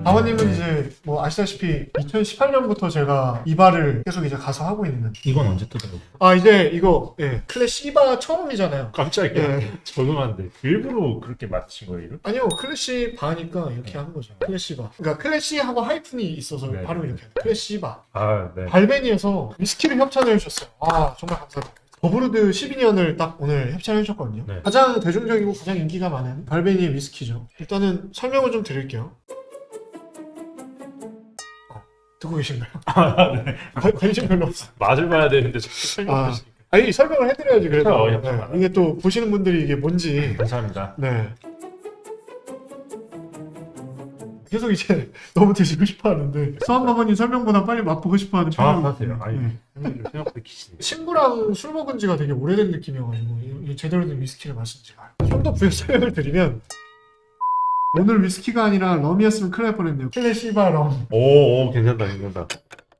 아버님은 이제 뭐 아시다시피 2018년부터 제가 이바를 계속 이제 가서 하고 있는. 이건 언제 뜯어요? 아 이제 이거 클래시 이바 처음이잖아요. 깜짝이야. 예. 적응한데 일부러 그렇게 맞힌 거예요? 이름? 아니요 클래시 바니까 이렇게 하는 거죠. 클래시 바. 그러니까 클래시하고 하이픈이 있어서 네. 발음 이렇게 해요. 클래시 바. 아 네. 발베니에서 위스키를 협찬을 해주셨어요. 아 정말 감사합니다. 버브루드 12년을 딱 오늘 협찬을 해주셨거든요. 네. 가장 대중적이고 가장 인기가 많은 발베니의 위스키죠. 일단은 설명을 좀 드릴게요. 듣고 계신가요? 네. 관심 별로 없어. 맛을 봐야 되는데 자꾸 설명하시니까. 아니 설명을 해드려야지 그래도. 그렇죠. 이게 또 보시는 분들이 이게 뭔지. 감사합니다. 네. 계속 이제 너무 드시고 싶어하는데 수한바바님 설명보다 빨리 맛보고 싶어하는 정확하세요. 편이에요. 아니 네. 생각보다 기시네. 친구랑 술 먹은 지가 되게 오래된 느낌이어가지고 이 제대로 된 위스키를 마신 지가 좀 더 부연 설명을 드리면 오늘 위스키가 아니라 럼이었으면 큰일 날 뻔했네요. 클래시바 럼. 오 괜찮다 괜찮다.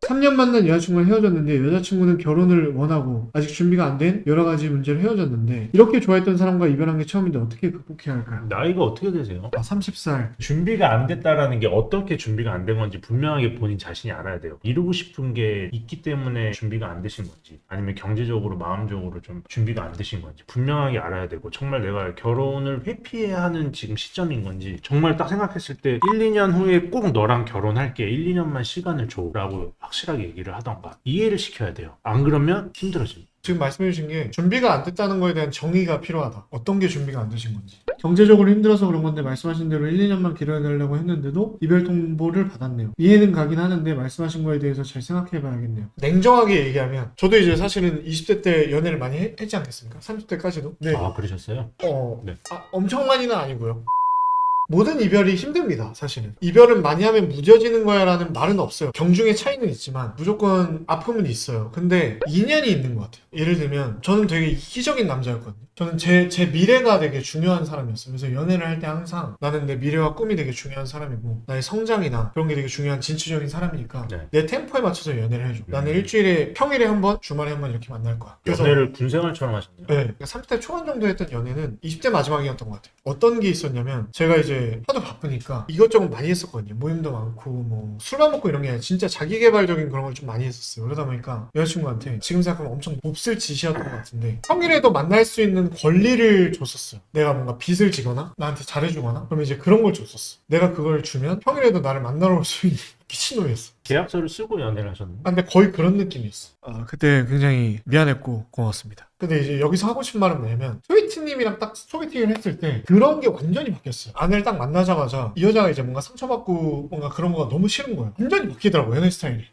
3년 만난 여자친구랑 헤어졌는데 여자친구는 결혼을 원하고 아직 준비가 안 된 여러 가지 문제로 헤어졌는데 이렇게 좋아했던 사람과 이별한 게 처음인데 어떻게 극복해야 할까요? 나이가 어떻게 되세요? 30살. 준비가 안 됐다라는 게 어떻게 준비가 안 된 건지 분명하게 본인 자신이 알아야 돼요. 이루고 싶은 게 있기 때문에 준비가 안 되신 건지 아니면 경제적으로 마음적으로 좀 준비가 안 되신 건지 분명하게 알아야 되고 정말 내가 결혼을 회피해야 하는 지금 시점인 건지 정말 딱 생각했을 때 1, 2년 후에 꼭 너랑 결혼할게 1, 2년만 시간을 줘 라고 확실하게 얘기를 하던가 이해를 시켜야 돼요. 안 그러면 힘들어집니다. 지금 말씀해 주신 게 준비가 안 됐다는 거에 대한 정의가 필요하다. 어떤 게 준비가 안 되신 건지. 경제적으로 힘들어서 그런 건데 말씀하신 대로 1, 2년만 기다려달라고 했는데도 이별 통보를 받았네요. 이해는 가긴 하는데 말씀하신 거에 대해서 잘 생각해 봐야겠네요. 냉정하게 얘기하면 저도 이제 사실은 20대 때 연애를 많이 했지 않겠습니까? 30대까지도. 네. 아 그러셨어요? 네. 네. 엄청 많이는 아니고요. 모든 이별이 힘듭니다. 사실은 이별은 많이 하면 무뎌지는 거야 라는 말은 없어요. 경중의 차이는 있지만 무조건 아픔은 있어요. 근데 인연이 있는 것 같아요. 예를 들면 저는 되게 이기적인 남자였거든요. 저는 제 미래가 되게 중요한 사람이었어요. 그래서 연애를 할 때 항상 나는 내 미래와 꿈이 되게 중요한 사람이고 나의 성장이나 그런 게 되게 중요한 진취적인 사람이니까 네. 내 템포에 맞춰서 연애를 해줘. 나는 일주일에 평일에 한 번, 주말에 한 번 이렇게 만날 거야. 그래서 연애를 군생활처럼 하셨네요. 네, 30대 초반 정도 했던 연애는 20대 마지막이었던 것 같아요. 어떤 게 있었냐면 제가 이제 하도 바쁘니까 이것저것 많이 했었거든요. 모임도 많고 뭐 술만 먹고 이런 게 아니라 진짜 자기개발적인 그런 걸 좀 많이 했었어요. 그러다 보니까 여자친구한테 지금 생각하면 엄청 몹쓸 짓이었던 것 같은데 평일에도 만날 수 있는 권리를 줬었어요. 내가 뭔가 빚을 지거나 나한테 잘해주거나 그러면 이제 그런 걸 줬었어. 내가 그걸 주면 평일에도 나를 만나러 올 수 있는 미친놈이었어. 계약서를 쓰고 연애를 하셨나요? 근데 거의 그런 느낌이었어. 그때 굉장히 미안했고 고마웠습니다. 근데 이제 여기서 하고 싶은 말은 뭐냐면 소개팅님이랑 딱 소개팅을 했을 때 그런 게 완전히 바뀌었어요. 아내를 딱 만나자마자 이 여자가 이제 뭔가 상처받고 뭔가 그런 거가 너무 싫은 거예요. 완전히 바뀌더라고 연애 스타일이.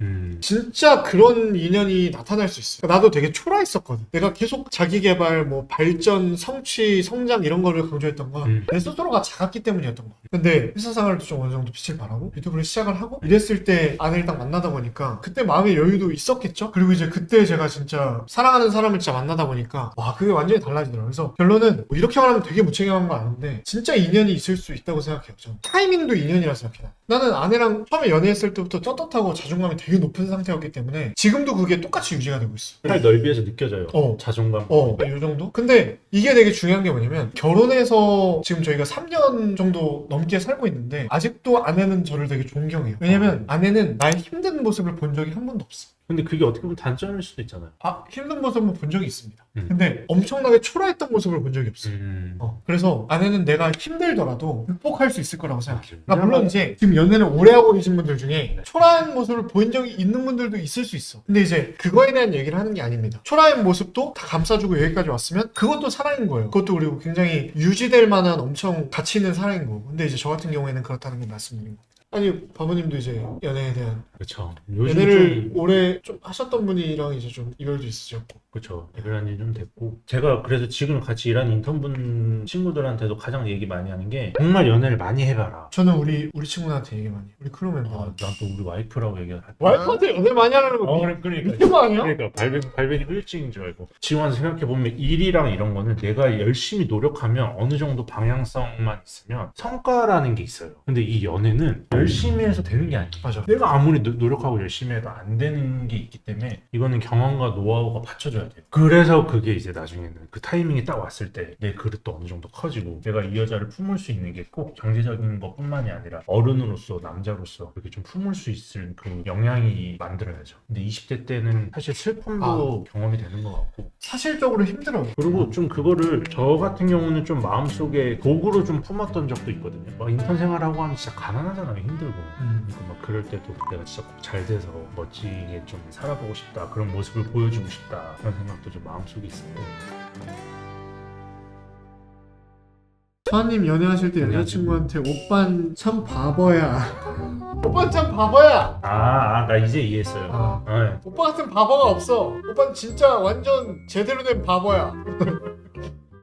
진짜 그런 인연이 나타날 수 있어요. 나도 되게 초라했었거든. 내가 계속 자기개발, 뭐 발전, 성취, 성장 이런 거를 강조했던 건 내 스스로가 작았기 때문이었던 거야. 근데 회사 생활도 좀 어느 정도 빛을 발하고 유튜브를 시작을 하고 이랬을 때 아내를 딱 만나다 보니까 그때 마음의 여유도 있었겠죠? 그리고 이제 그때 제가 진짜 사랑하는 사람을 진짜 만나다 보니까 와 그게 완전히 달라지더라고요. 그래서 결론은 뭐 이렇게 말하면 되게 무책임한 거 아는데 진짜 인연이 있을 수 있다고 생각해요. 저는 타이밍도 인연이라 생각해요. 나는 아내랑 처음에 연애했을 때부터 떳떳하고 자존감이 되게 높은 상태였기 때문에 지금도 그게 똑같이 유지가 되고 있어. 팔 넓이에서 느껴져요. 자존감. 이 정도? 근데 이게 되게 중요한 게 뭐냐면 결혼해서 지금 저희가 3년 정도 넘게 살고 있는데 아직도 아내는 저를 되게 존경해요. 왜냐면 아내는 나의 힘든 모습을 본 적이 한 번도 없어. 근데 그게 어떻게 보면 단점일 수도 있잖아요. 힘든 모습은 본 적이 있습니다. 근데 엄청나게 초라했던 모습을 본 적이 없어요. 그래서 아내는 내가 힘들더라도 극복할 수 있을 거라고 생각해요. 물론 이제 지금 연애를 오래 하고 계신 분들 중에 초라한 모습을 보인 적이 있는 분들도 있을 수 있어. 근데 이제 그거에 대한 얘기를 하는 게 아닙니다. 초라한 모습도 다 감싸주고 여기까지 왔으면 그것도 사랑인 거예요. 그것도 그리고 굉장히 유지될 만한 엄청 가치 있는 사랑인 거고. 근데 이제 저 같은 경우에는 그렇다는 걸 말씀드린 겁니다. 아니 바보님도 이제 연애에 대한 그렇죠. 연애를 좀... 오래 좀 하셨던 분이랑 이제 좀 이별도 있으셨고 그렇죠. 이별한 지 좀 됐고 제가 그래서 지금 같이 일하는 인턴분 친구들한테도 가장 얘기 많이 하는 게 정말 연애를 많이 해봐라. 저는 우리 친구들한테 얘기 많이 해요. 우리 크루 멤버 난 또 우리 와이프라고 얘기할 때 와이프한테 연애 많이 하라는 거 그러니까 미친 거 아니야? 그러니까 발베니 후유증인 줄 알고 지금 와서 생각해보면 일이랑 이런 거는 내가 열심히 노력하면 어느 정도 방향성만 있으면 성과라는 게 있어요. 근데 이 연애는 열심히 해서 되는 게 아니야. 맞아. 내가 아무리 노력하고 열심히 해도 안 되는 게 있기 때문에 이거는 경험과 노하우가 받쳐줘야 돼. 품어야 돼요. 그래서 그게 이제 나중에는 그 타이밍이 딱 왔을 때 내 그릇도 어느 정도 커지고 내가 이 여자를 품을 수 있는 게 꼭 경제적인 것뿐만이 아니라 어른으로서 남자로서 그렇게 좀 품을 수 있을 그 영향이 만들어야죠. 근데 20대 때는 사실 슬픔도 경험이 되는 것 같고 사실적으로 힘들어요. 그리고 좀 그거를 저 같은 경우는 좀 마음속에 도구로 좀 품었던 적도 있거든요. 막 인턴 생활하고 하면 진짜 가난하잖아요. 힘들고. 그러니까 막 그럴 때도 내가 진짜 꼭 잘 돼서 멋지게 좀 살아보고 싶다. 그런 모습을 보여주고 싶다. 그런 생각도 좀 마음속에 있어요. 차님 연애하실 때 여자친구한테 오빤 참 바보야. 오빤 참 바보야. 나 이제 이해했어요. 아. 네. 오빠 같은 바보가 없어. 오빠는 진짜 완전 제대로 된 바보야.